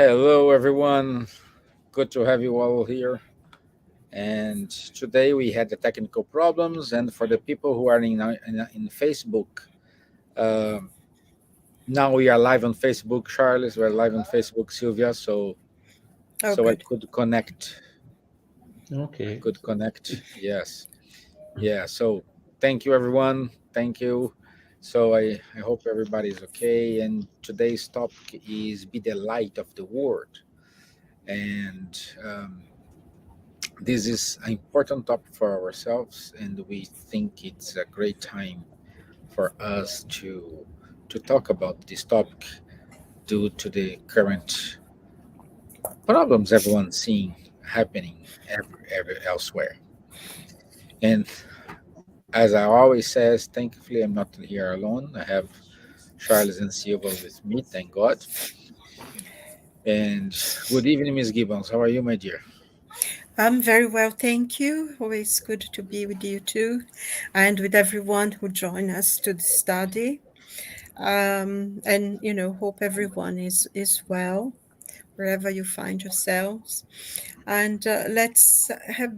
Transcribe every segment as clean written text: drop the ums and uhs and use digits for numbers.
Hello, everyone. Good to have you all here. And today we had the technical problems. And for the people who are in Facebook, um now we are live on Facebook, Charles. We're live on Facebook, Silvia. Oh, So I good. could connect. I Okay. could connect. Yes. Yeah. So thank you, everyone. Thank you. So I hope everybody's okay. And today's topic is be the light of the world. And this is an important topic for ourselves, and we think it's a great time for us to talk about this topic due to the current problems everyone's seeing happening elsewhere. And as I always says, thankfully I'm not here alone. I have Charles and Silva with me, thank God. And good evening, Miss Gibbons. How are you, my dear? I'm very well, thank you. Always good to be with you too, and with everyone who joined us to the study. And hope everyone is well wherever you find yourselves. And let's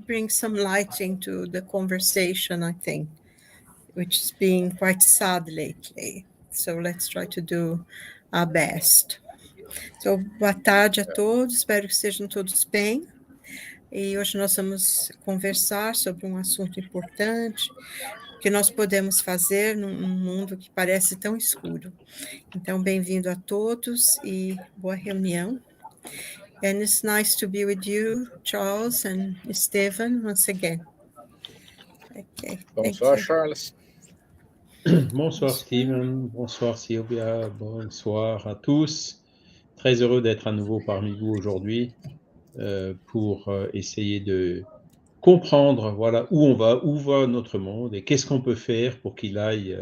bring some lighting to the conversation. I think, which is being quite sad lately. So let's try to do our best. So, boa tarde a todos. Espero que estejam todos bem. E hoje nós vamos conversar sobre um assunto importante, o que nós podemos fazer num mundo que parece tão escuro. Então, bem-vindo a todos e boa reunião. And it's nice to be with you, Charles and Stevan, once again. Okay, thank Bonsoir, you. Charles. Bonsoir Steven, bonsoir Silvia, bonsoir à tous. Très heureux d'être à nouveau parmi vous aujourd'hui pour essayer de comprendre voilà, où va notre monde et qu'est-ce qu'on peut faire pour qu'il aille,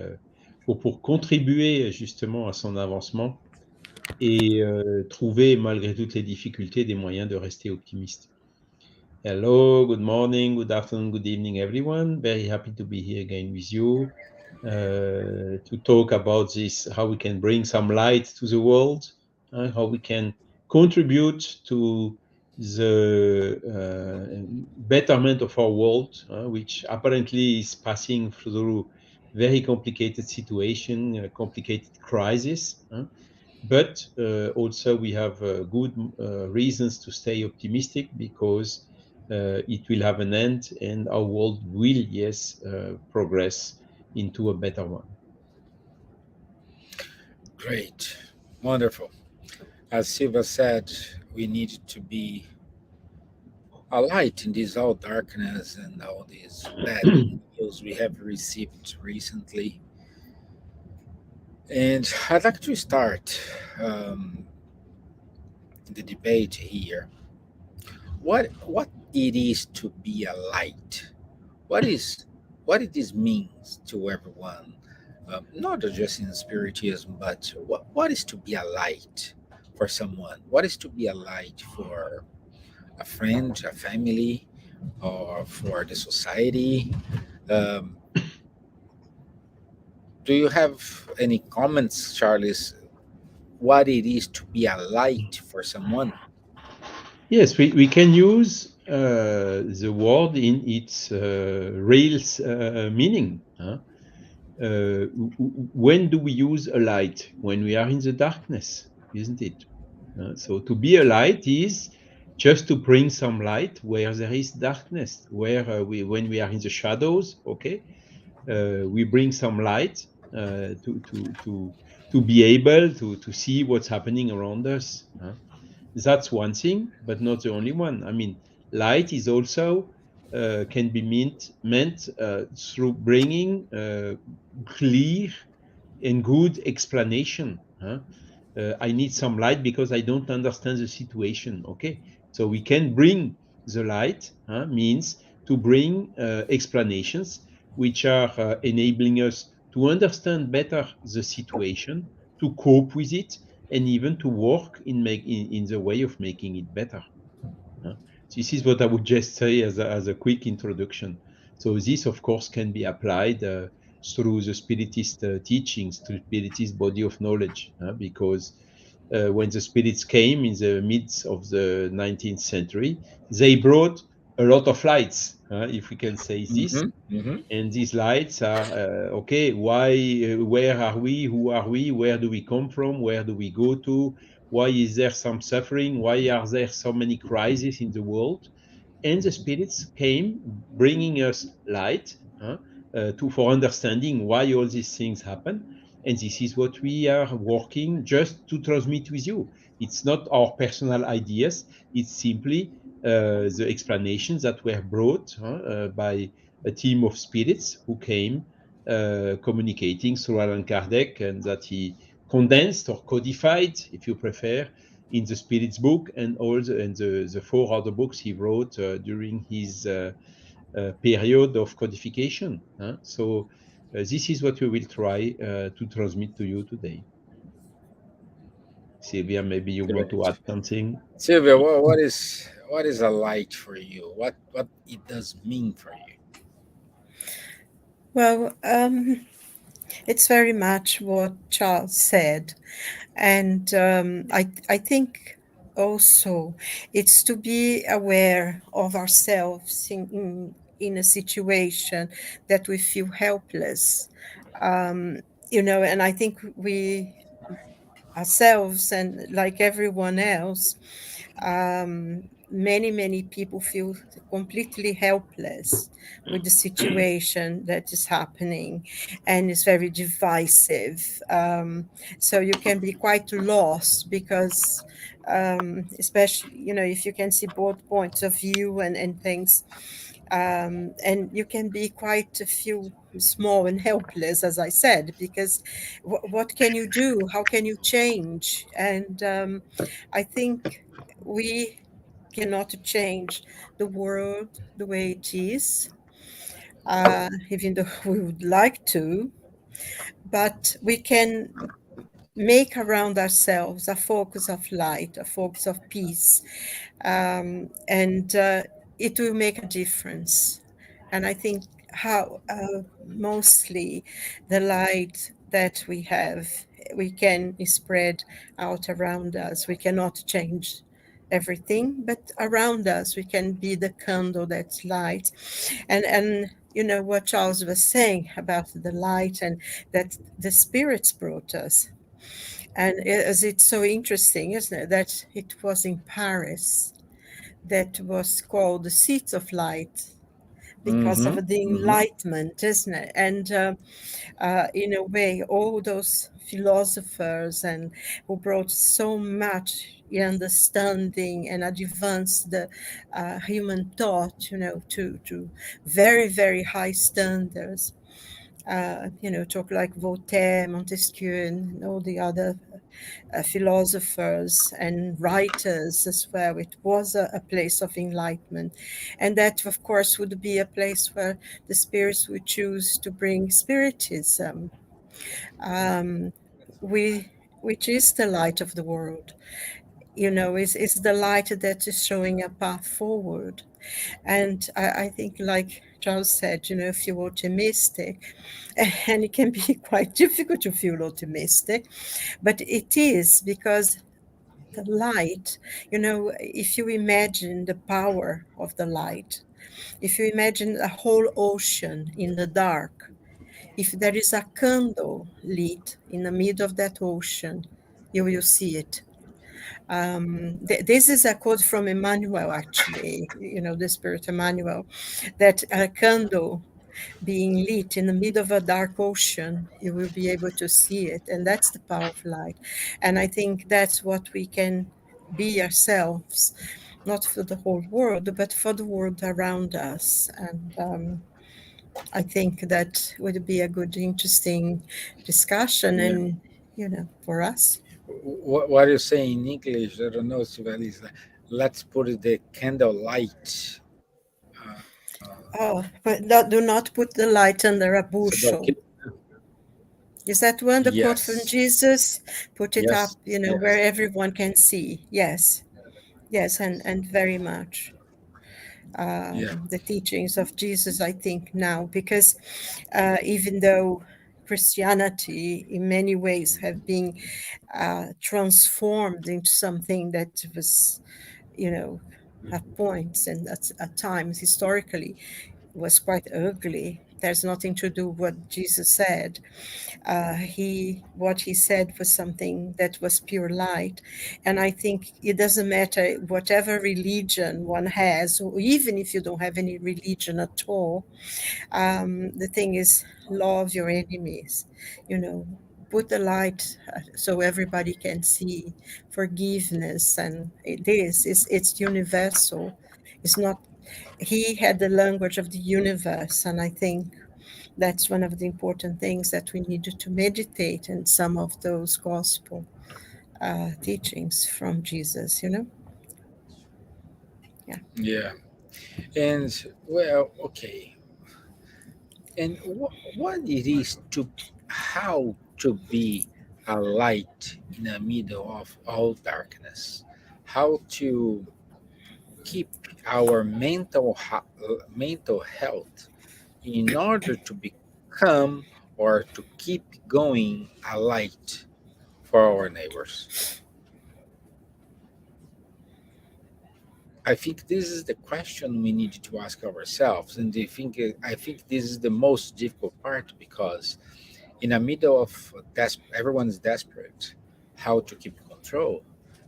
pour contribuer justement à son avancement et trouver malgré toutes les difficultés des moyens de rester optimiste. Hello, good morning, good afternoon, good evening, everyone. Very happy to be here again with you to talk about this, how we can bring some light to the world, how we can contribute to the betterment of our world, which apparently is passing through very complicated situation, complicated crisis. But also we have good reasons to stay optimistic because it will have an end and our world will, yes, progress into a better one. Great. Wonderful. As Silva said, we need to be a light in this all darkness and all these bad news we have received recently. And I'd like to start the debate here. What it is to be a light? What it is means to everyone? Not just in spiritism, but what is to be a light for someone? What is to be a light for a friend, a family, or for the society? Um, do you have any comments, Charles? What it is to be a light for someone? Yes, we can use the word in its real meaning. When do we use a light? When we are in the darkness, isn't it? So to be a light is just to bring some light where there is darkness, where when we are in the shadows, okay, we bring some light to be able to see what's happening around us. That's one thing, but not the only one. I mean, light is also can be meant through bringing clear and good explanation. I need some light because I don't understand the situation. Okay, so we can bring the light means to bring explanations which are enabling us to understand better the situation, to cope with it, and even to work in the way of making it better. This is what I would just say as a quick introduction. So this, of course, can be applied through the Spiritist teachings, through Spiritist body of knowledge, because when the spirits came in the midst of the 19th century, they brought a lot of lights, if we can say this. Mm-hmm. Mm-hmm. And these lights are okay. Why? Where are we? Who are we? Where do we come from? Where do we go to? Why is there some suffering? Why are there so many crises in the world? And the spirits came bringing us light, for understanding why all these things happen. And this is what we are working just to transmit with you. It's not our personal ideas, it's simply the explanations that were brought by a team of spirits who came communicating through Allan Kardec, and that he condensed or codified, if you prefer, in the Spirit's book, and the four other books he wrote during his period of codification. So this is what we will try to transmit to you today. Silvia, maybe you want to Great. add something? Silvia, what is a light for you? What it does mean for you? Well, it's very much what Charles said. And I think also it's to be aware of ourselves in a situation that we feel helpless. Um, and I think we ourselves and like everyone else, many people feel completely helpless with the situation that is happening, and it's very divisive. So you can be quite lost because especially if you can see both points of view and things, and you can be quite a few small and helpless, as I said, because what can you do? How can you change? And I think we cannot change the world the way it is, even though we would like to, but we can make around ourselves a focus of light, a focus of peace, and it will make a difference. And I think how mostly the light that we have, we can spread out around us. We cannot change everything, but around us we can be the candle that's light. And what Charles was saying about the light and that the spirits brought us. And it's so interesting, isn't it, that it was in Paris that was called the seat of light because Mm-hmm. of the Mm-hmm. enlightenment, isn't it? And in a way, all those philosophers and who brought so much understanding and advanced the human thought, to very, very high standards. Talk like Voltaire, Montesquieu, and all the other philosophers and writers as well. It was a place of enlightenment. And that, of course, would be a place where the spirits would choose to bring spiritism, um, we, which is the light of the world. Is the light that is showing a path forward. And I think, like Charles said, feel optimistic. And it can be quite difficult to feel optimistic, but it is because the light, if you imagine the power of the light, if you imagine a whole ocean in the dark, if there is a candle lit in the middle of that ocean, you will see it. This is a quote from Emmanuel, actually, the spirit Emmanuel, that a candle being lit in the middle of a dark ocean, you will be able to see it. And that's the power of light. And I think that's what we can be ourselves, not for the whole world, but for the world around us. And I think that would be a good, interesting discussion. Yeah. And, for us. What you say in English? I don't know, Silvia. Is let's put it the candle light. Oh, but do not put the light under a Is it okay? bushel. Is that one, the quote from Yes. Jesus? Put it up, Yes. where Yes. everyone can see. Yes, yes, and very much Yeah. the teachings of Jesus, I think, now, because even though Christianity in many ways have been transformed into something that was, you know, at points and at times historically was quite ugly. There's nothing to do what Jesus said. What he said was something that was pure light, and I think it doesn't matter whatever religion one has, or even if you don't have any religion at all. The thing is, love your enemies. You know, put the light so everybody can see forgiveness, and it's universal. It's not. He had the language of the universe, and I think that's one of the important things that we need to meditate in some of those gospel teachings from Jesus, you know? Yeah. Yeah. And well, okay. And what it is to how to be a light in the middle of all darkness, how to keep our mental health in order to become or to keep going a light for our neighbors. I think this is the question we need to ask ourselves, and I think this is the most difficult part because in the middle of everyone's desperate, how to keep control,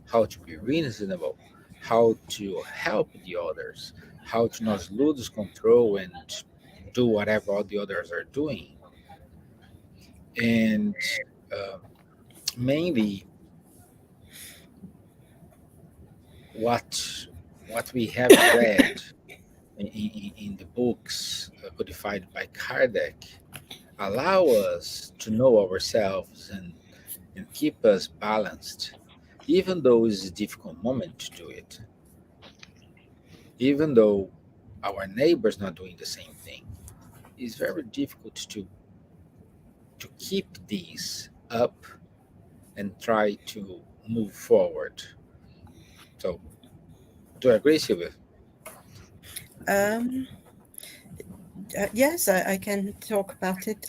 how to be reasonable, how to help the others, how to not lose control and do whatever all the others are doing, and uh, mainly what what we have read in the books codified by Kardec allow us to know ourselves and keep us balanced, even though it's a difficult moment to do it, even though our neighbor's not doing the same thing. It's very difficult to keep these up and try to move forward. So, do you agree, Silvia? Um, yes, I can talk about it.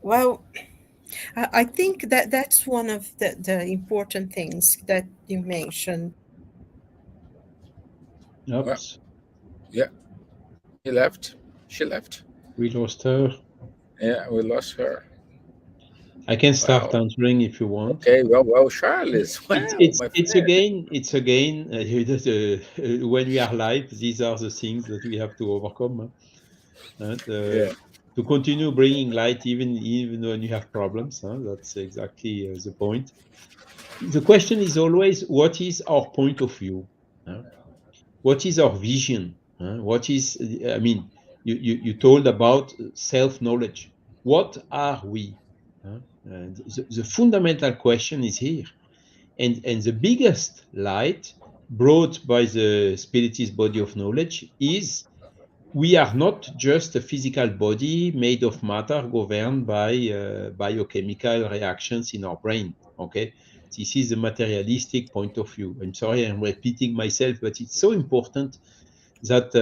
Well, I think that that's one of the important things that you mentioned. Well, Oops, yeah, he left. She left. we lost her. Yeah, we lost her. I can start Well, answering if you want. okay. Well, Charles. It's Well, it's my it's friend. again it's again when we are live, these are the things that we have to overcome. Yeah. To continue bringing light even when you have problems. That's exactly the point. The question is always, what is our point of view? Huh? What is our vision? What is, I mean, you told about self knowledge. What are we? And the fundamental question is here. And the biggest light brought by the spiritist body of knowledge is we are not just a physical body made of matter governed by biochemical reactions in our brain. Okay, this is the materialistic point of view. I'm sorry, I'm repeating myself, but it's so important that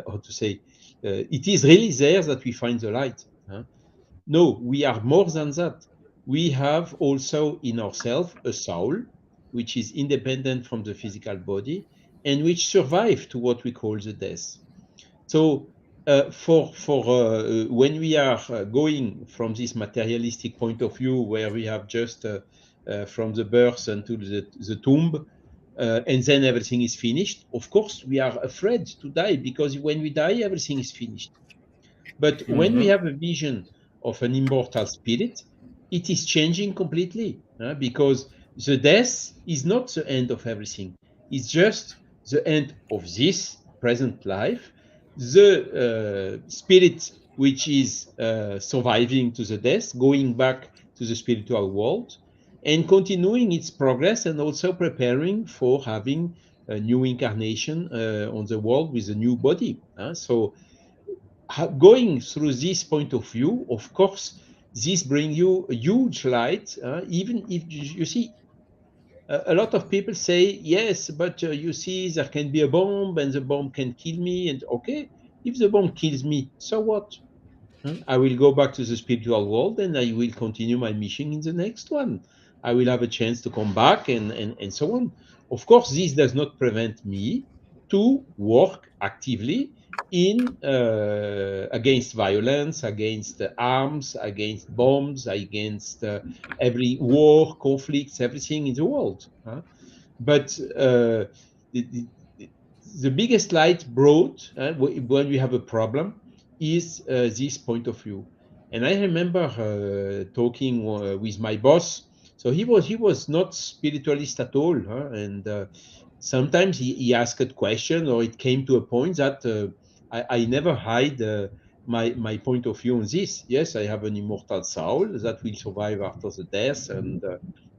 how to say it is really there that we find the light. No, we are more than that. We have also in ourselves a soul, which is independent from the physical body and which survive to what we call the death. So, for when we are going from this materialistic point of view, where we have just from the birth until the tomb, and then everything is finished, of course, we are afraid to die because when we die, everything is finished. But when we Hmm. have a vision of an immortal spirit, it is changing completely because the death is not the end of everything. It's just the end of this present life. The spirit which is surviving to the death, going back to the spiritual world and continuing its progress and also preparing for having a new incarnation on the world with a new body. So going through this point of view, of course, this brings you a huge light. Even if you see, a lot of people say, yes, but you see, there can be a bomb and the bomb can kill me. And okay, if the bomb kills me, so what? I will go back to the spiritual world and I will continue my mission in the next one. I will have a chance to come back and so on. Of course, this does not prevent me to work actively in against violence, against arms, against bombs, against every war, conflicts, everything in the world. But the, the, the biggest light brought when we have a problem is this point of view. And I remember talking with my boss. So he was not spiritualist at all, and sometimes he asked a question, or it came to a point that I never hide my point of view on this. Yes, I have an immortal soul that will survive after the death, and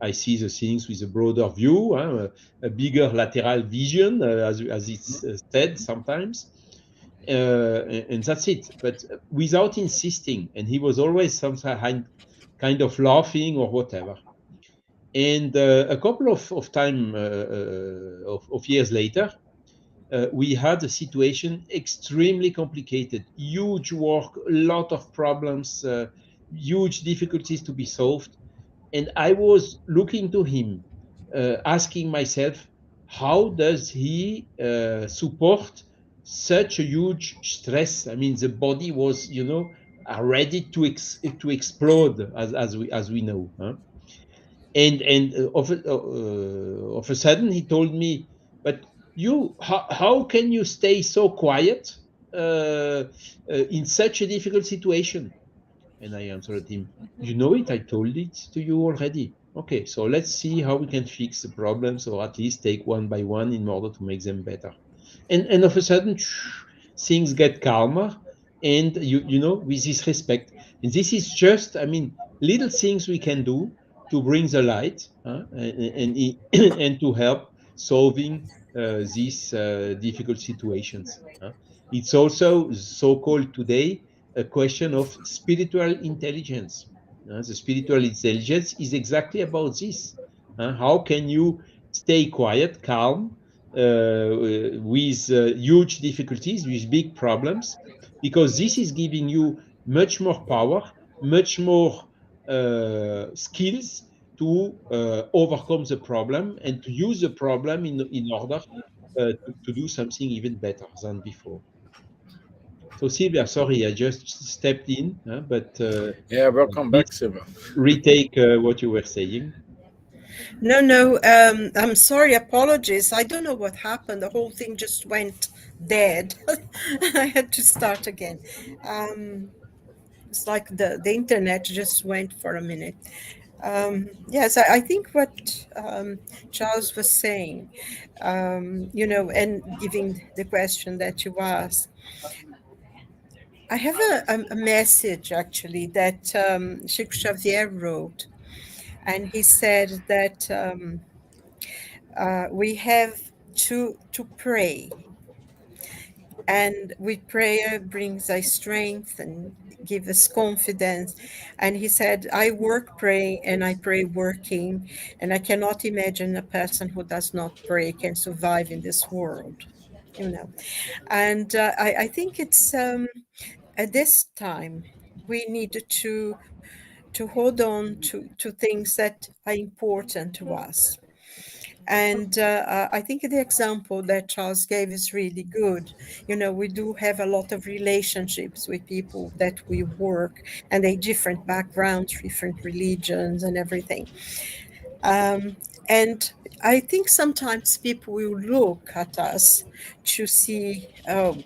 I see the things with a broader view, a bigger lateral vision, as it's said sometimes. And that's it. But without insisting, and he was always some kind of laughing or whatever. And a couple of time of years later, we had a situation extremely complicated, huge work, a lot of problems, huge difficulties to be solved. And I was looking to him, asking myself, how does he support such a huge stress? I mean, the body was, ready to explode, as we know. And of a sudden, he told me, "But how can you stay so quiet in such a difficult situation?" And I answered him, "You know it, I told it to you already. Okay, so let's see how we can fix the problems, or at least take one by one in order to make them better." And of a sudden, things get calmer, and with this respect. And this is just, I mean, little things we can do to bring the light, and to help solving these difficult situations. It's also so-called today a question of spiritual intelligence. The spiritual intelligence is exactly about this. How can you stay quiet, calm, with huge difficulties, with big problems, because this is giving you much more power, much more skills to overcome the problem and to use the problem in order to do something even better than before. So Silvia, sorry, I just stepped in, but Yeah, welcome please back, Silva. retake what you were saying. No, no, I'm sorry, apologies. I don't know what happened. The whole thing just went dead. I had to start again. Um, it's like the internet just went for a minute. Yes, I think what Charles was saying, and giving the question that you asked, I have a message actually that Chico Xavier wrote, and he said that we have to pray, and with prayer brings us strength and give us confidence. And he said, I work praying and I pray working, and I cannot imagine a person who does not pray can survive in this world, you know. And I think it's at this time we need to hold on to things that are important to us. And I think the example that Charles gave is really good. We do have a lot of relationships with people that we work, and they different backgrounds, different religions, and everything. Um, and I think sometimes people will look at us to see, oh,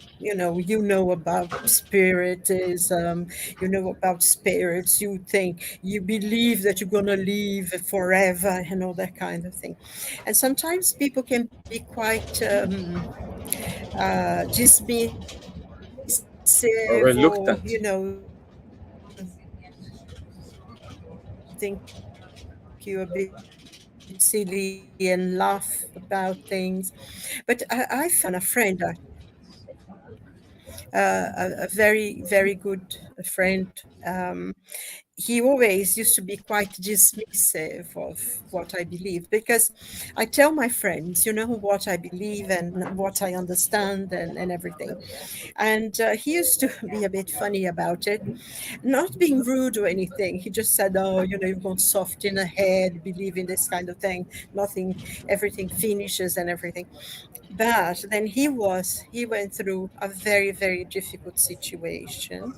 about spiritism, about spirits, you think, you believe that you're going to live forever and all that kind of thing. And sometimes people can be quite dismissive, Or or, reluctant. think you a bit silly and laugh about things. But I found a friend, a very, very good friend. he always used to be quite dismissive of what I believe, because I tell my friends, what I believe and what I understand and everything. And he used to be a bit funny about it, not being rude or anything. He just said, "Oh, you've gone soft in the head, believe in this kind of thing. Nothing, everything finishes and everything." But then he went through a very, very difficult situation.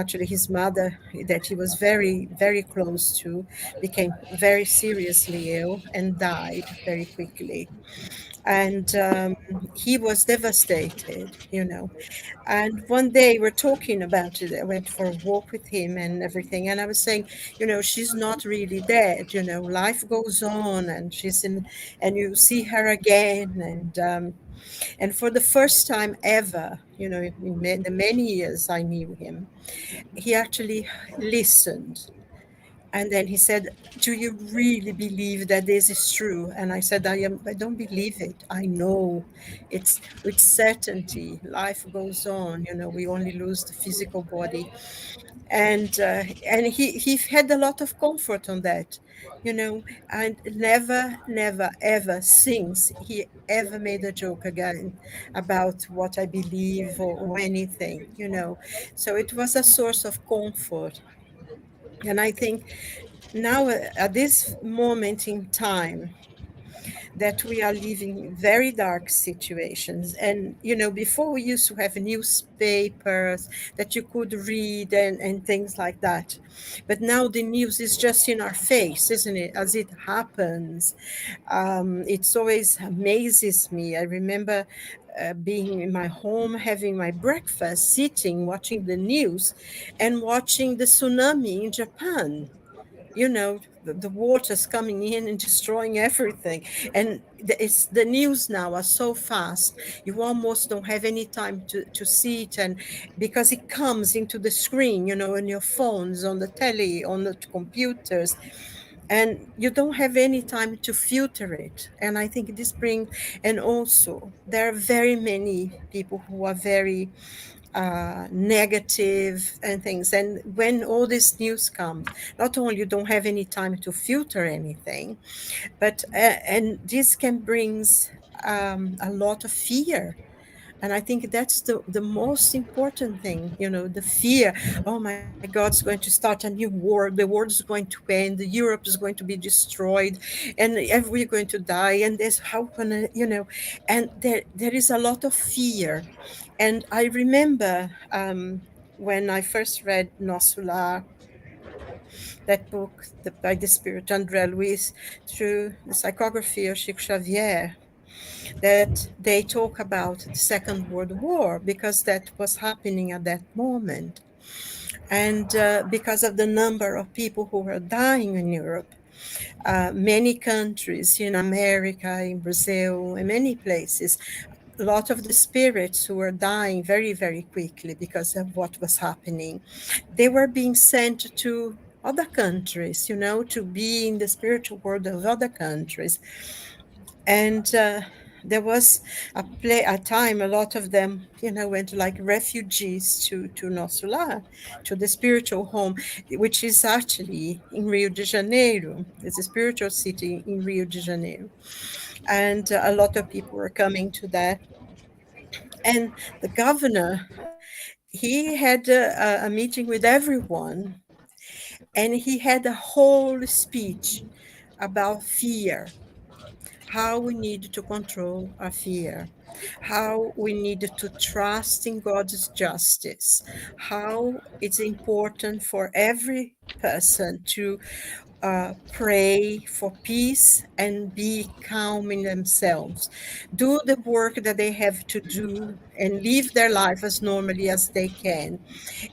Actually, his mother, that he was very, very close to, became very seriously ill and died very quickly. And he was devastated. And one day we're talking about it. I went for a walk with him and everything. And I was saying, she's not really dead. Life goes on, and and you see her again. And for the first time ever, in the many years I knew him, he actually listened. And then he said, "Do you really believe that this is true?" And I said, I don't believe it. I know it's with certainty. Life goes on. We only lose the physical body. And he had a lot of comfort on that, and never, never, ever since he ever made a joke again about what I believe or anything. So it was a source of comfort. And I think now, at this moment in time, that we are living very dark situations. And, before we used to have newspapers that you could read and things like that. But now the news is just in our face, isn't it? As it happens. It's always amazes me. I remember being in my home, having my breakfast, sitting, watching the news and watching the tsunami in Japan. The water's coming in and destroying everything. And the news now are so fast, you almost don't have any time to see it. And because it comes into the screen, on your phones, on the telly, on the computers, and you don't have any time to filter it. And I think this brings, and also there are very many people who are very negative and things. And when all this news comes, not only you don't have any time to filter anything, but and this can brings a lot of fear. And I think that's the most important thing, the fear. Oh my God, it's going to start a new war. The world is going to end. Europe is going to be destroyed, and we're going to die. And this, how can and there is a lot of fear. And I remember when I first read Nosula, that book by the spirit André Luiz, through the psychography of Chico Xavier, that they talk about the Second World War, because that was happening at that moment. And because of the number of people who were dying in Europe, many countries in America, in Brazil, in many places, a lot of the spirits who were dying very, very quickly because of what was happening, they were being sent to other countries, to be in the spiritual world of other countries. And there was a time, a lot of them, went like refugees to Nosula, to the spiritual home, which is actually in Rio de Janeiro. It's a spiritual city in Rio de Janeiro. And a lot of people were coming to that. And the governor, he had a meeting with everyone, and he had a whole speech about fear, how we need to control our fear, how we need to trust in God's justice, how it's important for every person to pray for peace and be calm in themselves, do the work that they have to do, and live their life as normally as they can,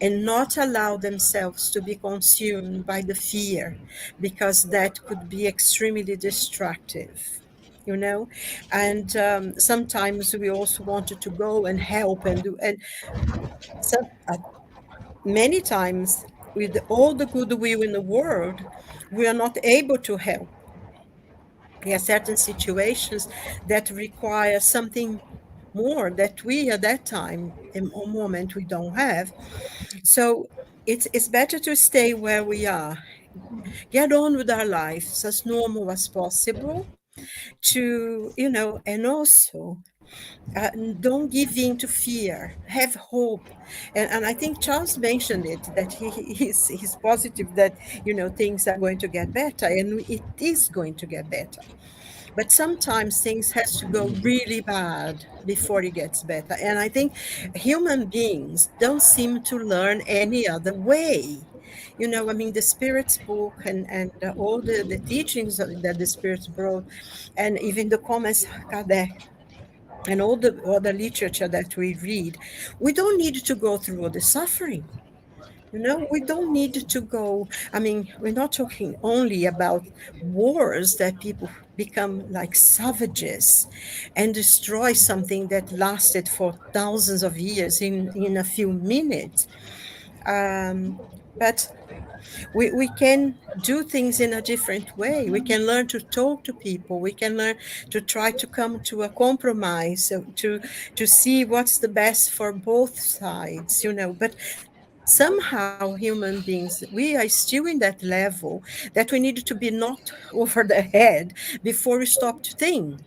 and not allow themselves to be consumed by the fear, because that could be extremely destructive. And sometimes we also wanted to go and help and do, and some many times, with all the goodwill in the world, we are not able to help. There are certain situations that require something more that we at that time, in a moment, we don't have. So it's better to stay where we are, get on with our lives as normal as possible, to, and also don't give in to fear, have hope. And I think Charles mentioned it, that he's positive that, things are going to get better, and it is going to get better. But sometimes things has to go really bad before it gets better. And I think human beings don't seem to learn any other way. I mean, the Spirit's book, and all the teachings that the Spirit brought, and even the comments Kardec, and all the other literature that we read, we don't need to go through all the suffering. We don't need to go. I mean, we're not talking only about wars that people become like savages and destroy something that lasted for thousands of years in a few minutes. But we can do things in a different way. We can learn to talk to people. We can learn to try to come to a compromise, so to see what's the best for both sides. But somehow human beings, we are still in that level that we need to be knocked over the head before we stop to think.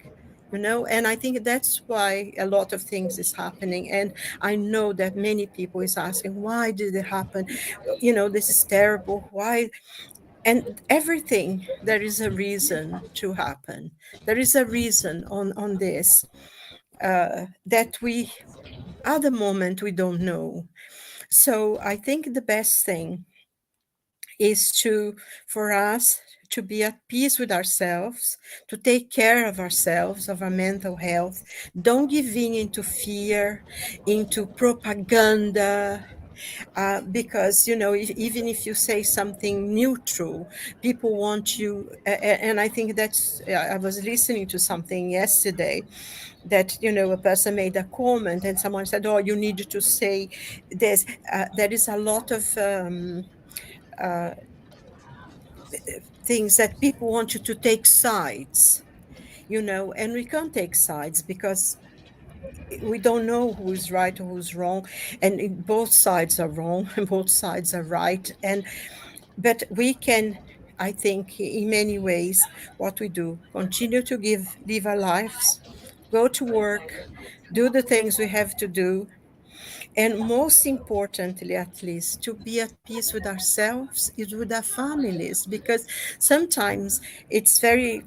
And I think that's why a lot of things is happening. And I know that many people is asking, why did it happen? This is terrible. Why? And everything, there is a reason to happen. There is a reason on this, that we at the moment we don't know. So I think the best thing is for us to be at peace with ourselves, to take care of ourselves, of our mental health. Don't give in into fear, into propaganda, because even if you say something neutral, people want you. And I think that's. I was listening to something yesterday that a person made a comment, and someone said, "Oh, you need to say this." There is a lot of things that people want you to take sides, and we can't take sides because we don't know who's right or who's wrong, and both sides are wrong and both sides are right. But we can, I think, in many ways, what we do, continue to live our lives, go to work, do the things we have to do, and most importantly, at least, to be at peace with ourselves is with our families, because sometimes it's very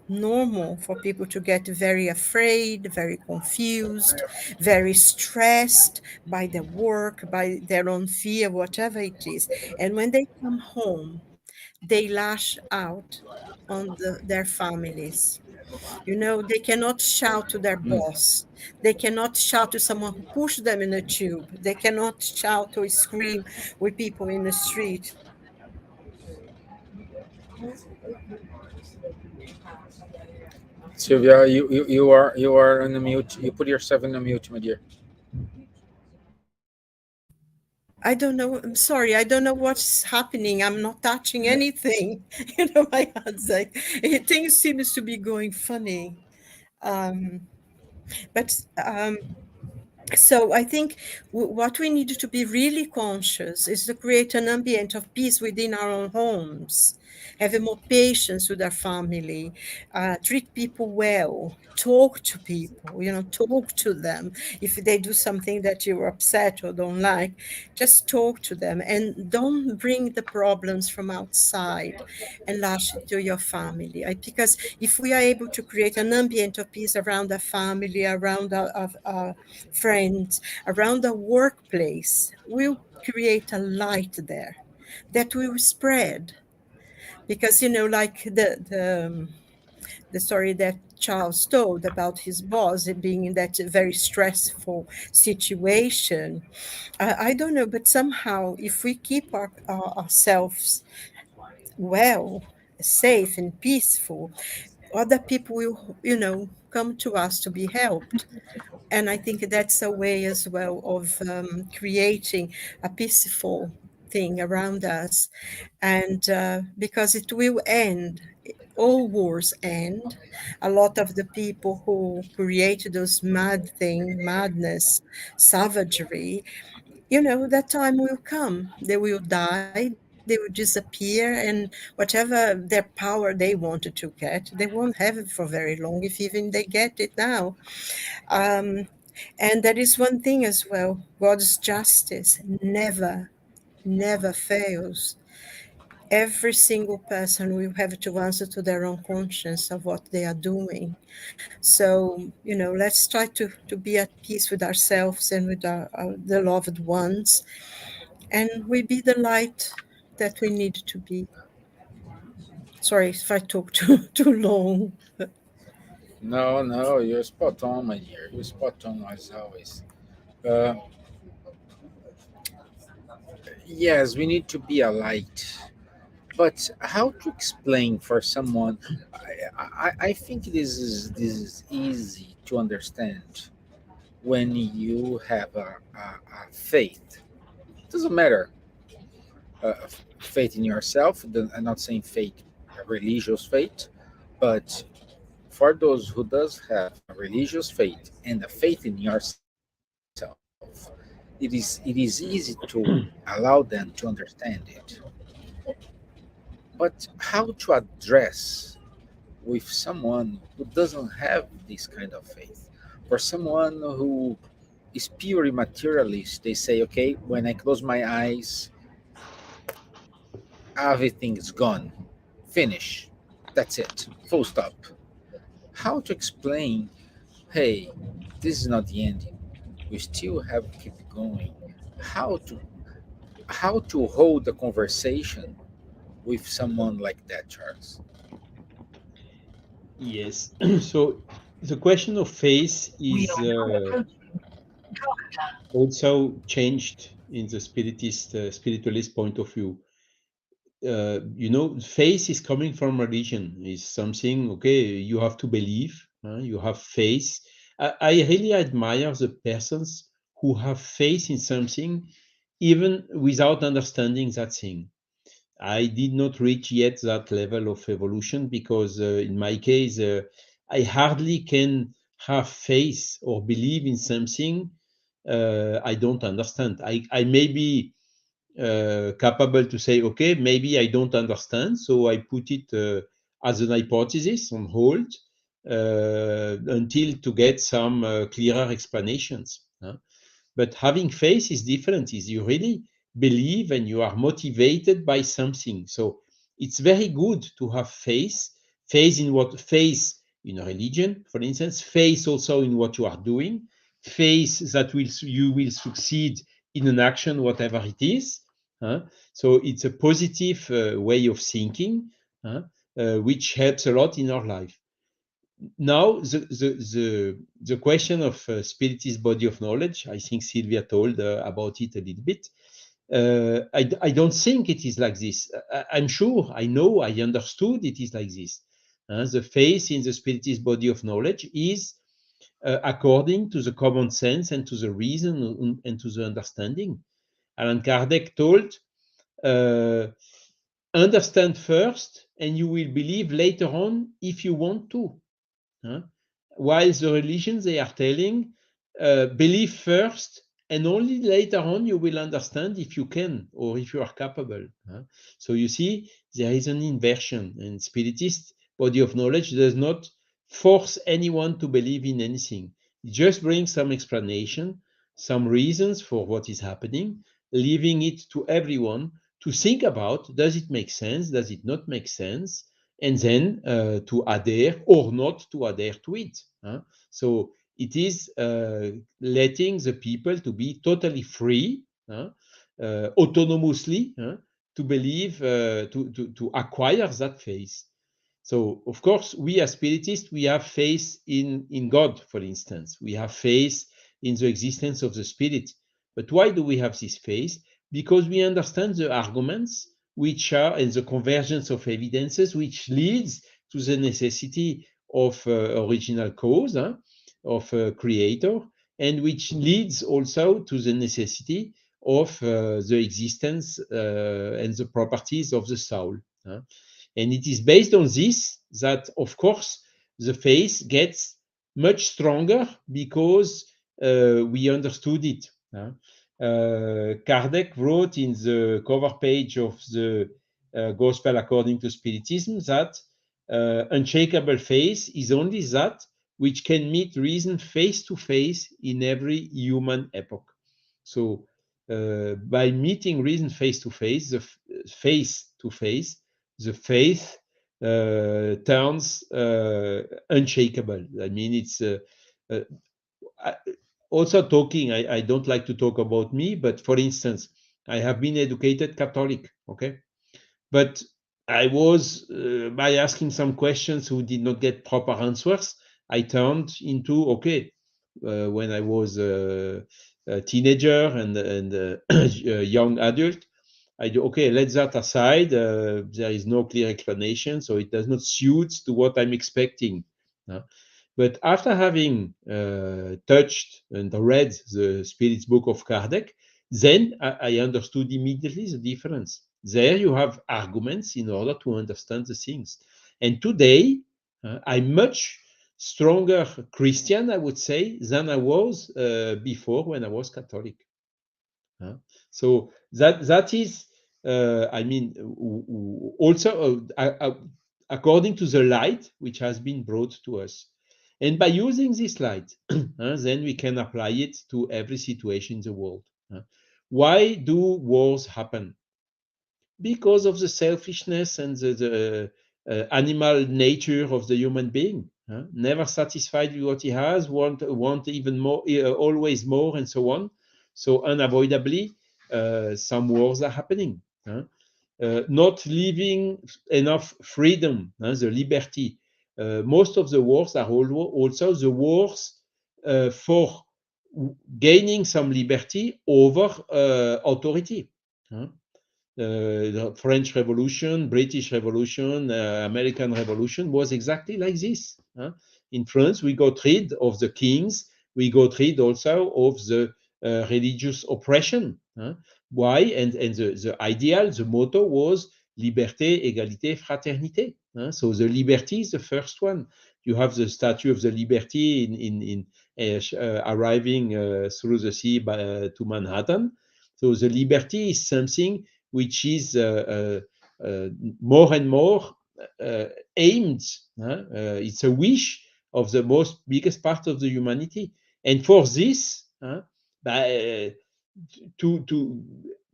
normal for people to get very afraid, very confused, very stressed by their work, by their own fear, whatever it is. And when they come home, they lash out on their families. They cannot shout to their Mm. boss. They cannot shout to someone who pushed them in a tube. They cannot shout or scream with people in the street. Silvia, you are on the mute. You put yourself in the mute, my dear. I don't know. I'm sorry. I don't know what's happening. I'm not touching Yeah. anything. My hands like things seems to be going funny. Um, but So I think what we need to be really conscious is to create an ambient of peace within our own homes, have more patience with our family, treat people well, talk to people, talk to them. If they do something that you're upset or don't like, just talk to them, and don't bring the problems from outside and lash it to your family. Because if we are able to create an ambient of peace around our family, around our friends, around the workplace, we'll create a light there that will spread. Because like the story that Charles told about his boss being in that very stressful situation. I don't know, but somehow if we keep ourselves well, safe and peaceful, other people will, come to us to be helped. And I think that's a way as well of creating a peaceful thing around us. And because it will end, all wars end. A lot of the people who create those madness, savagery, that time will come. They will die, they will disappear, and whatever their power they wanted to get, they won't have it for very long if even they get it now. Um, and that is one thing as well. God's justice never fails. Every single person will have to answer to their own conscience of what they are doing. So, let's try to be at peace with ourselves and with the loved ones, and we be the light that we need to be. Sorry if I talk too long. No, no, you're spot on, my dear. You're spot on as always. Uh, yes, we need to be a light. But how to explain for someone? I think this is easy to understand when you have a faith. It doesn't matter faith in yourself. I'm not saying faith, a religious faith, but for those who does have a religious faith and a faith in yourself, it is easy to allow them to understand it. But how to address with someone who doesn't have this kind of faith? For someone who is purely materialist, they say, okay, when I close my eyes, everything is gone, finish, that's it, full stop. How to explain, hey, this is not the ending, we still have to keep going? How to how to hold a conversation with someone like that, Charles? Yes. So the question of faith We is are now approaching Drogheda. also changed in the spiritualist point of view. Faith is coming from religion. Is something, okay, you have to believe, you have faith. I really admire the persons who have faith in something even without understanding that thing. I did not reach yet that level of evolution because, in my case, I hardly can have faith or believe in something I don't understand. I may be capable to say, okay, maybe I don't understand, so I put it as an hypothesis on hold until to get some clearer explanations. But having faith is different, is you really believe and you are motivated by something. So it's very good to have faith. Faith in what? Faith in a religion, for instance. Faith also in what you are doing. Faith that you will succeed in an action, whatever it is. huh? So it's a positive way of thinking, which helps a lot in our life. Now, the question of spirit is body of knowledge. I think Silvia told about it a little bit. I don't think it is like this. I'm sure, I know, I understood it is like this. The faith in the spirit is body of knowledge is according to the common sense and to the reason and to the understanding. Alan Kardec told, uh, understand first and you will believe later on if you want to. Huh? While the religions, they are telling, believe first, and only later on you will understand if you can or if you are capable. Huh? So you see, there is an inversion, and Spiritist body of knowledge does not force anyone to believe in anything. It just brings some explanation, some reasons for what is happening, leaving it to everyone to think about, does it make sense? Does it not make sense? And then to adhere or not to adhere to it. So it is letting the people to be totally free, autonomously, to believe, to acquire that faith. So, of course, we as spiritists, we have faith in God, for instance. We have faith in the existence of the spirit. But why do we have this faith? Because we understand the arguments which are, and the convergence of evidences, which leads to the necessity of original cause, of creator, and which leads also to the necessity of the existence and the properties of the soul. And it is based on this that, of course, the faith gets much stronger because we understood it. Kardec wrote in the cover page of the Gospel According to Spiritism that unshakable faith is only that which can meet reason face to face in every human epoch. So, by meeting reason face to face, the faith turns unshakable. I mean, it's uh, also talking. I don't like to talk about me, but for instance, I have been educated Catholic, okay, but I was by asking some questions who did not get proper answers, I turned into okay. When I was a teenager and a young adult, I do okay. Let that aside. There is no clear explanation, so it does not suit to what I'm expecting. Uh, but after having touched and read the Spirit's Book of Kardec, then I understood immediately the difference. There you have arguments in order to understand the things. And today, I'm much stronger Christian, I would say, than I was before when I was Catholic. So that is, I mean, also according to the light which has been brought to us. And by using this light, then we can apply it to every situation in the world. Why do wars happen? Because of the selfishness and the animal nature of the human being. Never satisfied with what he has, want even more, always more, and so on. So unavoidably, some wars are happening. Not leaving enough freedom, the liberty. Most of the wars are also the wars for gaining some liberty over authority. The French Revolution, British Revolution, American Revolution was exactly like this. In France, we got rid of the kings. We got rid also of the religious oppression. Why? And the ideal, the motto was liberté, égalité, fraternité. So the liberty is the first one. You have the Statue of the Liberty in arriving through the sea to Manhattan. So the liberty is something which is more and more aimed. It's a wish of the most biggest part of the humanity, and for this, to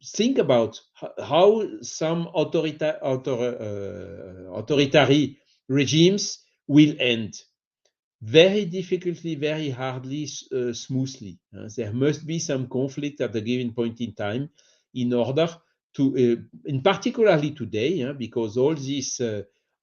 think about how some authoritarian regimes will end very difficultly, very hardly, smoothly. There must be some conflict at a given point in time in order to, in particularly today, because all these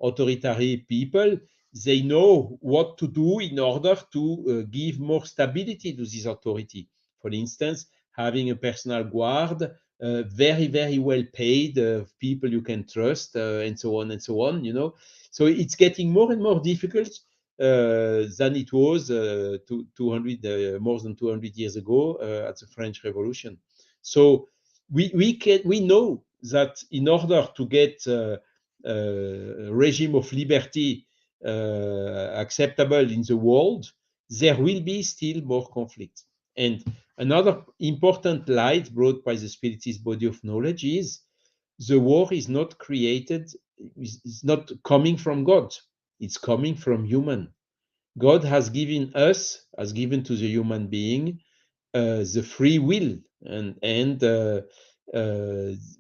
authoritarian people, they know what to do in order to give more stability to this authority. For instance, having a personal guard, very, very well paid people you can trust, and so on and so on. So it's getting more and more difficult than it was 200 more than 200 years ago at the French Revolution. So we know that in order to get a regime of liberty acceptable in the world, there will be still more conflict. And another important light brought by the Spiritist body of knowledge is the war is not created, is not coming from God. It's coming from human. God has given us, has given to the human being, the free will, and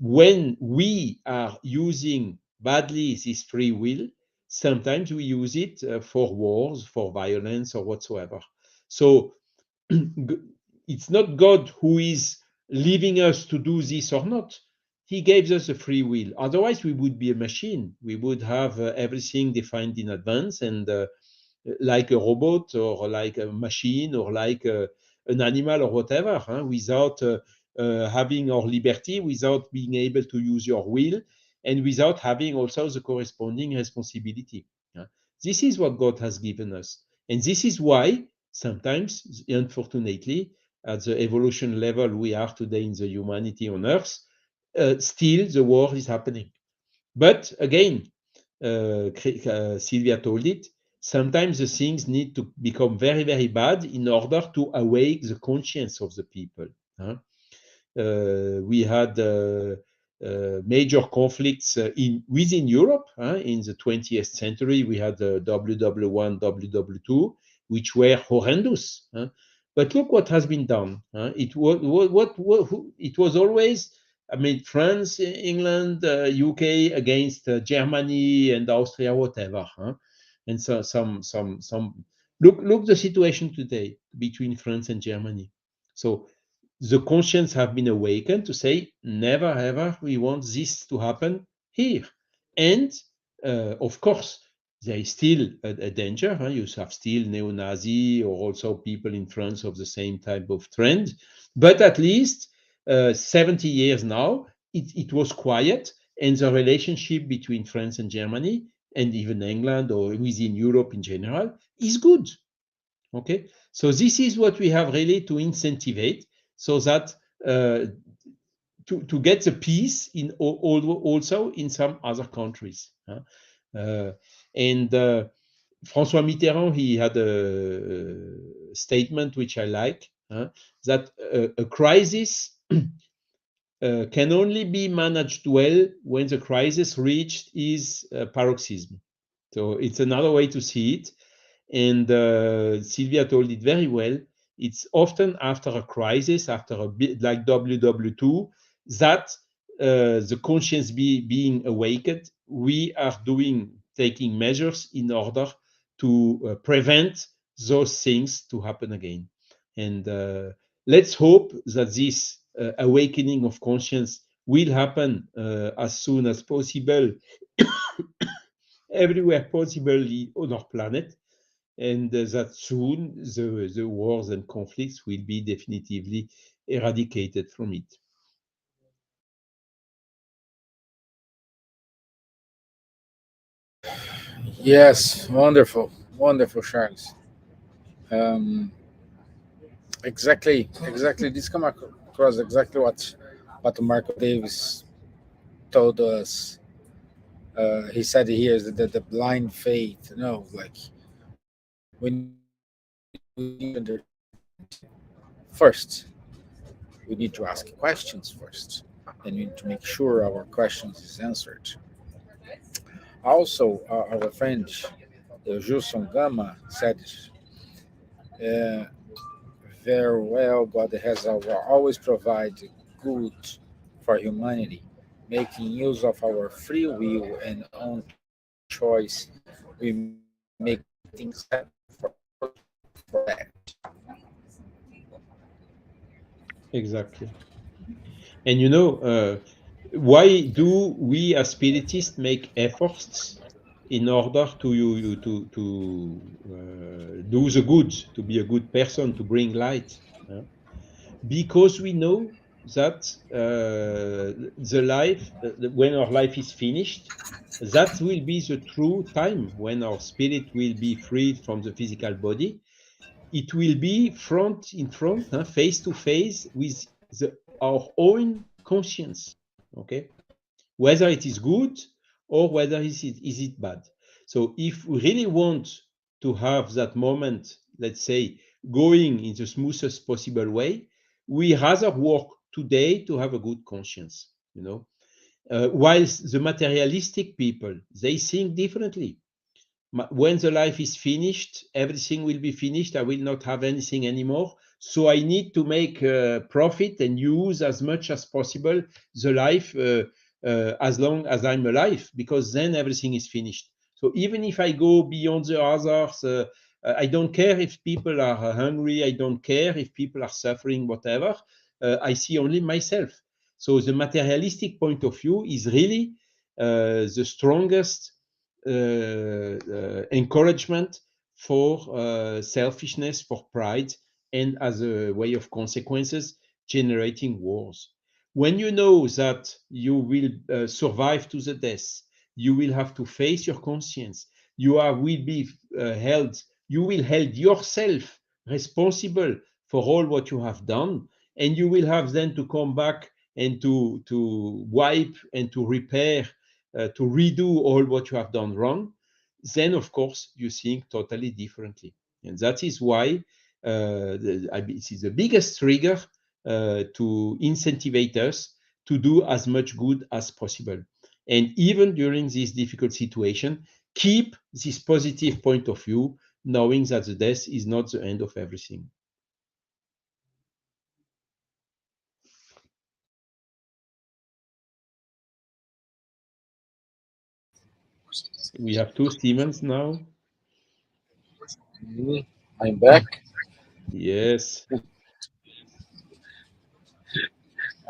when we are using badly this free will, sometimes we use it for wars, for violence, or whatsoever. So it's not God who is leaving us to do this or not. He gave us a free will. Otherwise, we would be a machine. We would have everything defined in advance, and like a robot or like a machine or like an animal or whatever, without having our liberty, without being able to use your will, and without having also the corresponding responsibility. This is what God has given us. And this is why sometimes, unfortunately, at the evolution level we are today in the humanity on Earth, still the war is happening. But again, Silvia told it, sometimes the things need to become very, very bad in order to awake the conscience of the people. We had major conflicts within Europe. In the 20th century, we had WW1, WW2, which were horrendous. But look what has been done. It was it was always, I mean, France, England, UK against Germany and Austria, whatever. And so some look the situation today between France and Germany. So the conscience have been awakened to say never ever we want this to happen here. And of course there is still a danger. You have still neo-Nazi or also people in France of the same type of trend, but at least 70 years now it was quiet, and the relationship between France and Germany and even England or within Europe in general is good. Okay, so this is what we have really to incentivize, so that uh, to get the peace in also in some other countries. Uh, and François Mitterrand, he had a statement which I like, that a crisis can only be managed well when the crisis reached its paroxysm. So it's another way to see it. And Silvia told it very well. It's often after a crisis, after a bit like WW2, that the conscience being awakened, we are taking measures in order to prevent those things to happen again. And let's hope that this awakening of conscience will happen as soon as possible, everywhere possible on our planet, and that soon the wars and conflicts will be definitively eradicated from it. Yes, wonderful, wonderful, Charles. Um, exactly. This come across exactly what Marco Davis told us. He said here is that the blind faith. No, like we need to understand first. We need to ask questions first, and we need to make sure our questions is answered. Also, our friend Gilson Gama said uh, very well. God has always provided good for humanity, making use of our free will and own choice. We make things happen for that. Exactly. And you know, why do we as spiritists make efforts in order to do the good, to be a good person, to bring light? Because we know that the life, when our life is finished, that will be the true time when our spirit will be freed from the physical body. It will be front in front, face to face with our own conscience. Okay, whether it is good or whether is it bad. So if we really want to have that moment, let's say, going in the smoothest possible way, we rather work today to have a good conscience, whilst the materialistic people, they think differently. When the life is finished, everything will be finished. I will not have anything anymore. So I need to make profit and use as much as possible the life as long as I'm alive, because then everything is finished. So even if I go beyond the others, I don't care if people are hungry. I don't care if people are suffering, whatever. I see only myself. So the materialistic point of view is really the strongest encouragement for selfishness, for pride, and as a way of consequences, generating wars. When you know that you will survive to the death, you will have to face your conscience. Will be held. You will hold yourself responsible for all what you have done, and you will have then to come back and to wipe and to repair, to redo all what you have done wrong. Then of course you think totally differently, and that is why this is the biggest trigger to incentivize us to do as much good as possible. And even during this difficult situation, keep this positive point of view, knowing that the death is not the end of everything. We have two Stevens now. I'm back. Yes.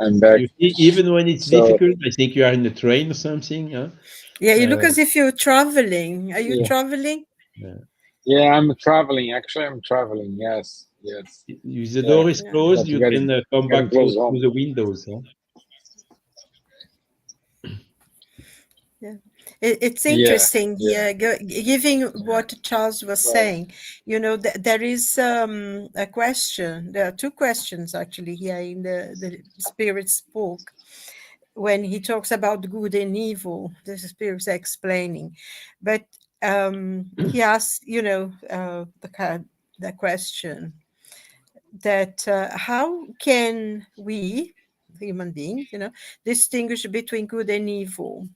I'm back. You see, even when it's So difficult, I think you are in the train or something. Huh? Yeah, you look Uh, as if you're traveling. Are you yeah, traveling? yeah. yeah, I'm traveling. Actually, I'm traveling. Yes, yes, If the yeah. door is Yeah. closed, But you can come getting back close through home. the windows. Huh? Yeah. It's Yeah, interesting yeah. here, giving what Charles was Right. saying. There is a question. There are two questions actually here in the Spirit's book. When he talks about good and evil, the Spirit's explaining. But he asks, the question that how can we, human beings, distinguish between good and evil?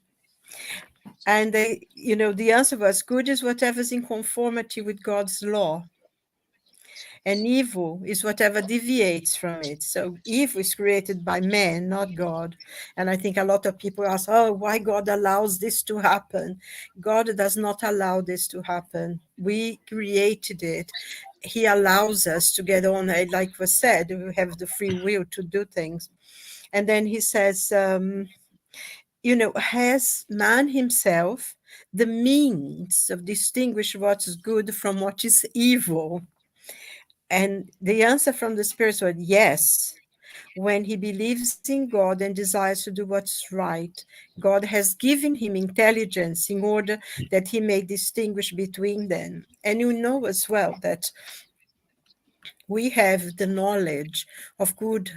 And the answer was good is whatever's in conformity with God's law, and evil is whatever deviates from it. So evil is created by man, not God. And I think a lot of people ask, oh, why God allows this to happen? God does not allow this to happen. We created it. He allows us to get on, like was said, we have the free will to do things. And then he says, has man himself the means of distinguish what's good from what is evil? And the answer from the Spirit was yes. When he believes in God and desires to do what's right, God has given him intelligence in order that he may distinguish between them. And you know as well that we have the knowledge of good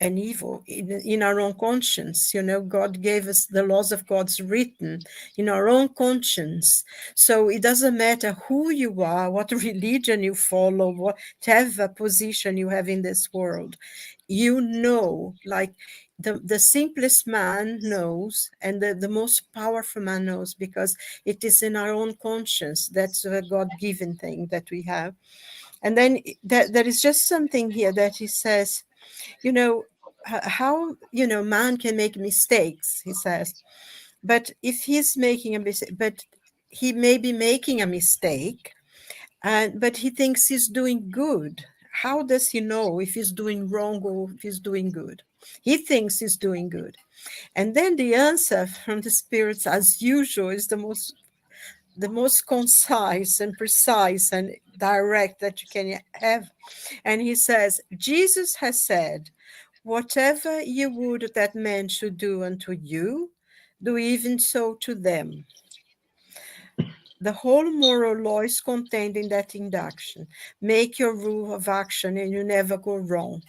and evil in our own conscience. God gave us the laws of God's written in our own conscience. So it doesn't matter who you are, what religion you follow, whatever position you have in this world. Like the simplest man knows, and the most powerful man knows, because it is in our own conscience. That's a God-given thing that we have. And then there is just something here that he says, how, man can make mistakes, he says. But if he's making a mistake, but he may be making a mistake, but he thinks he's doing good. How does he know if he's doing wrong or if he's doing good? He thinks he's doing good. And then the answer from the spirits, as usual, is the most concise and precise and direct that you can have. And he says, Jesus has said, whatever you would that men should do unto you, do even so to them. The whole moral law is contained in that induction. Make your rule of action and you never go wrong.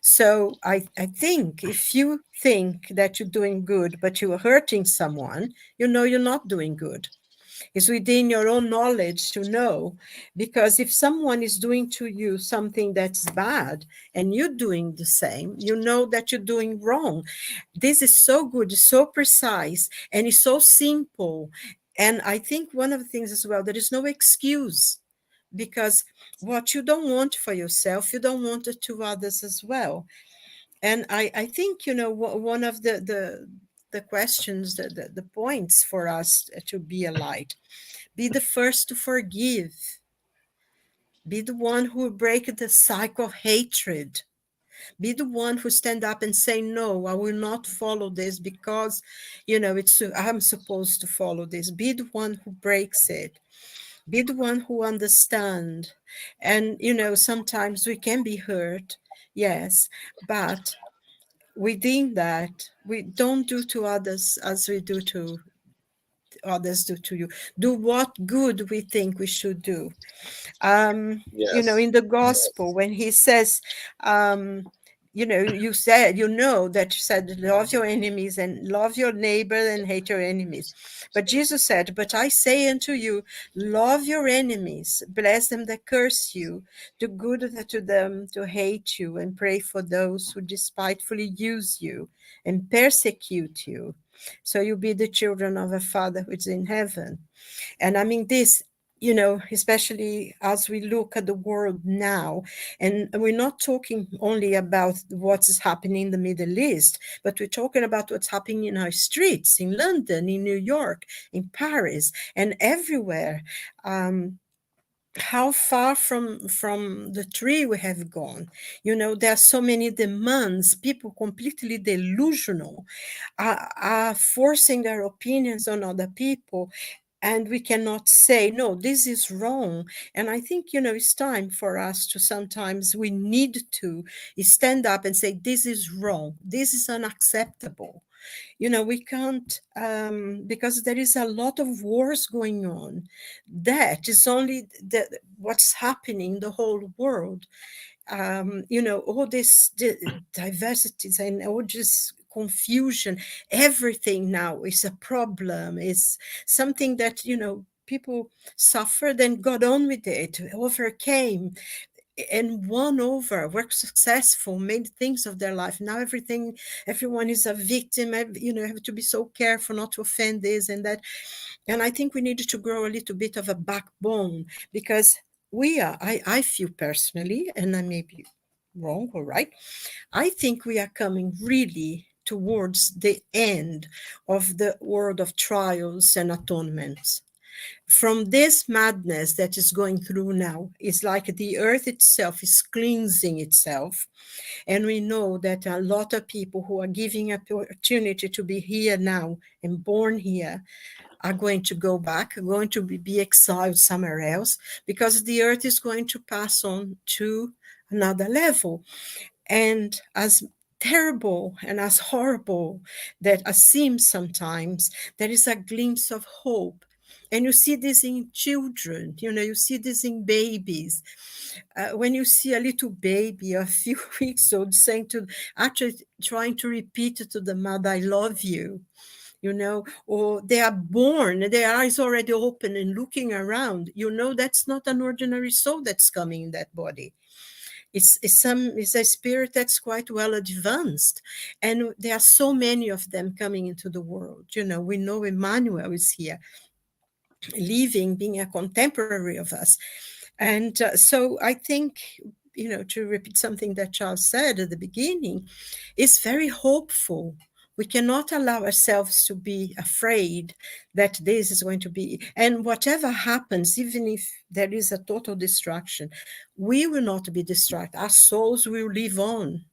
So I think if you think that you're doing good, but you're hurting someone, you're not doing good. It's within your own knowledge to know, because if someone is doing to you something that's bad and you're doing the same, you know that you're doing wrong. This is so good, so precise, and it's so simple. And I think one of the things as well, there is no excuse, because what you don't want for yourself, you don't want it to others as well. And I think, one of the questions, the points for us to be a light: be the first to forgive. Be the one who break the cycle of hatred. Be the one who stand up and say, no, I will not follow this because, I'm supposed to follow this. Be the one who breaks it. Be the one who understand. And, sometimes we can be hurt, yes, but within that, we don't do to others as we do to others do to you. Do what good we think we should do. Yes, In the yes. gospel, when he says, You said, that you said, love your enemies and love your neighbor and hate your enemies. But Jesus said, but I say unto you, love your enemies, bless them that curse you, do good to them to hate you, and pray for those who despitefully use you and persecute you. So you be the children of a Father who is in heaven. And I mean, this, especially as we look at the world now, and we're not talking only about what is happening in the Middle East, but we're talking about what's happening in our streets, in London, in New York, in Paris, and everywhere. How far from the tree we have gone. There are so many demands, people completely delusional, are forcing their opinions on other people, and we cannot say, no, this is wrong. And I think, it's time for us to, sometimes we need to stand up and say, this is wrong, this is unacceptable. We can't, because there is a lot of wars going on. That is only what's happening in the whole world. All this diversities and all this confusion, everything now is a problem, is something that, people suffered and got on with it, overcame and won over, were successful, made things of their life. Now everyone is a victim. Have to be so careful not to offend this and that. And I think we need to grow a little bit of a backbone, because I feel personally, and I may be wrong or right, I think we are coming really towards the end of the world of trials and atonements. From this madness that is going through now, it's like the earth itself is cleansing itself. And we know that a lot of people who are giving opportunity to be here now and born here are going to go back, are going to be exiled somewhere else, because the earth is going to pass on to another level. And as terrible and as horrible that seems sometimes, there is a glimpse of hope. And you see this in children, you see this in babies. When you see a little baby, a few weeks old, actually trying to repeat to the mother, I love you, or they are born, their eyes already open and looking around, that's not an ordinary soul that's coming in that body. It's a spirit that's quite well advanced, and there are so many of them coming into the world. We know Emmanuel is here, living, being a contemporary of us. And so I think, to repeat something that Charles said at the beginning, is very hopeful. We cannot allow ourselves to be afraid that this is going to be, and whatever happens, even if there is a total destruction, we will not be distracted. Our souls will live on,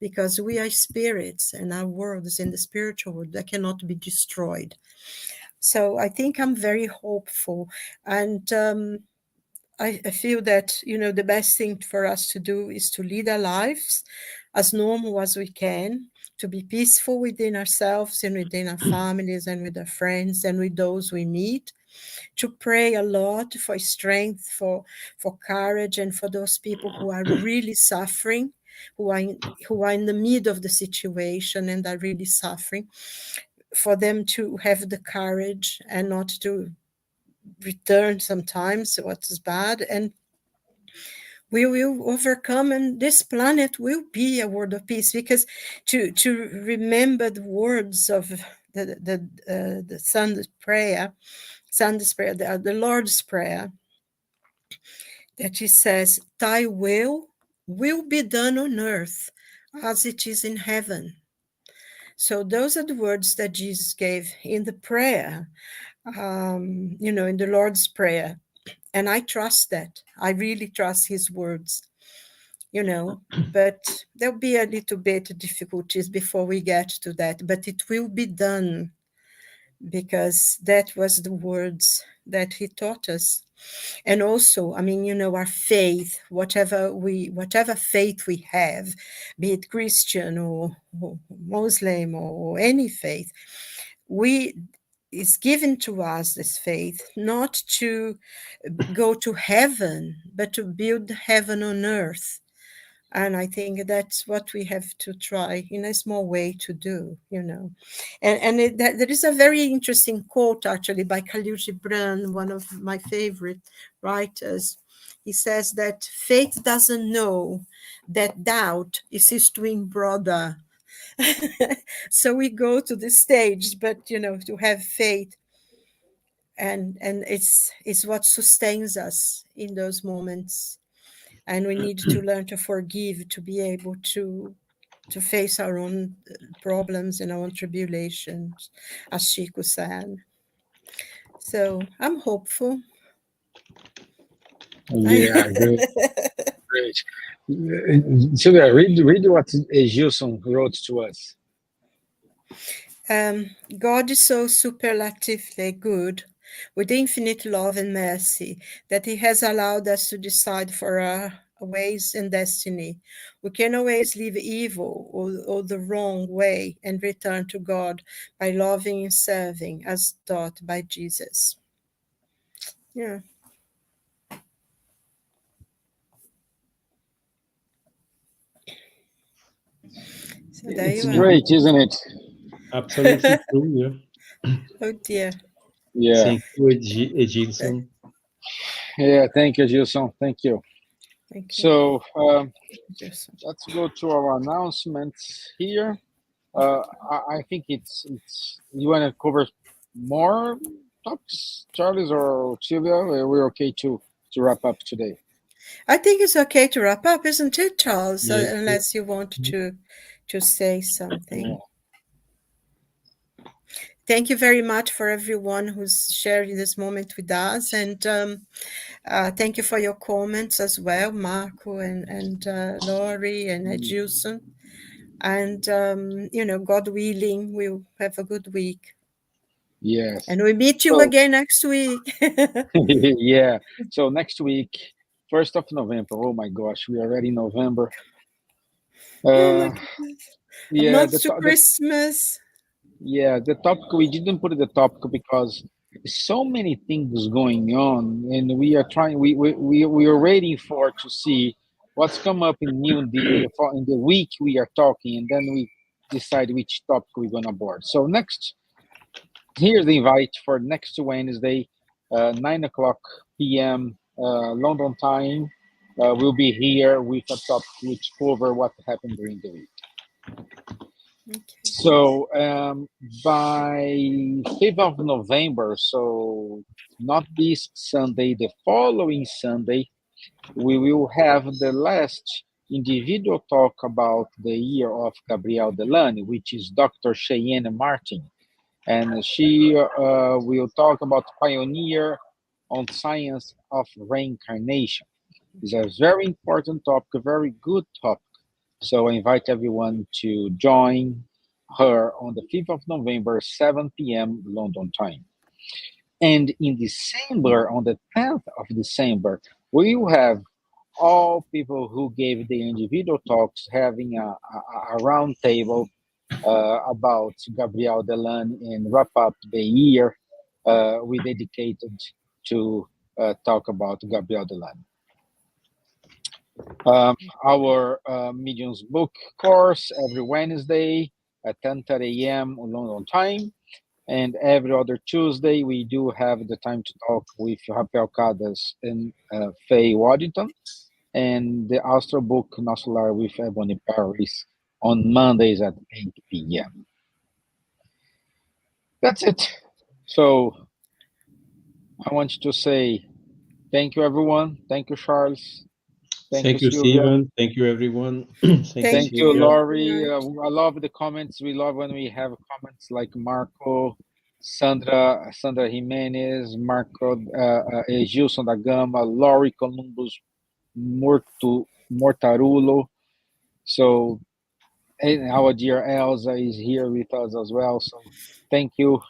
because we are spirits, and our world is in the spiritual world that cannot be destroyed. So I think I'm very hopeful. And I feel that, the best thing for us to do is to lead our lives as normal as we can, to be peaceful within ourselves and within our families and with our friends and with those we meet, to pray a lot for strength, for courage, and for those people who are really suffering, who are in the middle of the situation and are really suffering, for them to have the courage and not to return sometimes what is bad, and we will overcome, and this planet will be a world of peace. Because to remember the words of the Sunday's prayer, the Lord's Prayer, that he says, "Thy will be done on earth as it is in heaven." So those are the words that Jesus gave in the prayer, in the Lord's Prayer. And I trust that. I really trust his words, but there'll be a little bit of difficulties before we get to that, but it will be done, because that was the words that he taught us. And also, our faith, whatever faith we have, be it Christian or Muslim or any faith, is given to us, this faith, not to go to heaven, but to build heaven on earth. And I think that's what we have to try in a small way to do, there is a very interesting quote actually by Khalil Gibran, one of my favorite writers. He says that faith doesn't know that doubt is his twin brother. So we go to the stage, but to have faith, and it's what sustains us in those moments. And we need to learn to forgive, to be able to face our own problems and our own tribulations, as Chico said. So I'm hopeful. Yeah, great, great. Silvia, read what Gilson wrote to us. God is so superlatively good, with infinite love and mercy, that he has allowed us to decide for our ways and destiny. We can always leave evil or the wrong way and return to God by loving and serving as taught by Jesus. Yeah. So there It's you are. great, isn't it? Absolutely true. Yeah. Oh dear. Yeah, Thank you, Gilson. yeah. Thank you, Gilson. Thank you. Thank you. So Just let's go to our announcements here. I think it's you want to cover more topics, Charles or Silvia? We're okay to wrap up today. I think it's okay to wrap up, isn't it, Charles? Yes. Unless you want to say something. Yeah. Thank you very much for everyone who's sharing this moment with us, and thank you for your comments as well, Marco and Laurie and Gilson. And God willing, we'll have a good week, Yes. and we meet you So again next week. yeah. So next week, 1st of November. Oh my gosh, we are already in November. Oh my Uh, goodness! A yeah. month to Christmas. Yeah, the topic we didn't put the topic because so many things going on, and we are trying. We are waiting for to see what's come up in new in the week we are talking, and then we decide which topic we're gonna board. So next, here's the invite for next Wednesday, 9 o'clock p.m. London time. We'll be here with a topic which cover what happened during the week. Okay. So by 5th of November, so not this Sunday, the following Sunday, we will have the last individual talk about the year of Gabrielle Delany, which is Dr. Cheyenne Martin. And she will talk about pioneer on science of reincarnation. It's a very important topic, a very good topic. So I invite everyone to join her on the 5th of November, 7 p.m. London time. And in December, on the 10th of December, we will have all people who gave the individual talks having a round table about Gabrielle Delany and wrap up the year we dedicated to talk about Gabrielle Delany. Our Mediums book course every Wednesday at 10:30 a.m. on London time. And every other Tuesday, we do have the time to talk with Rafael Cadas and Faye Waddington. And the Astro Book Nosso Lar with Ebony Paris on Mondays at 8 p.m. That's it. So I want you to say thank you, everyone. Thank you, Charles. Thank you, Silvia. Steven. Thank you, everyone. Thank you, Silvia. Laurie. I love the comments. We love when we have comments like Marco, Sandra Jimenez, Marco, Gilson da Gama, Laurie Columbus, Mortarulo. So, and our dear Elsa is here with us as well. So, thank you.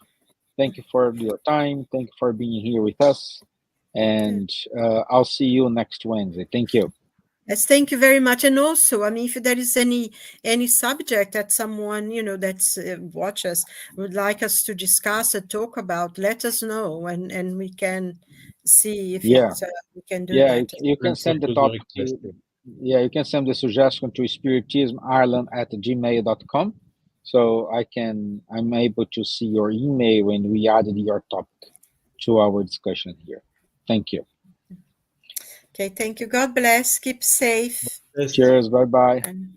Thank you for your time. Thank you for being here with us. And I'll see you next Wednesday. Thank you. Yes, thank you very much. And also, I mean, if there is any subject that someone that's watch us would like us to discuss or talk about, let us know, and we can see if we can do that. You can send the topic to Yeah, you can send the suggestion to spiritismireland@gmail.com. So I'm able to see your email when we added your topic to our discussion here. Thank you. Okay, thank you. God bless. Keep safe. Yes. Cheers. Bye bye. And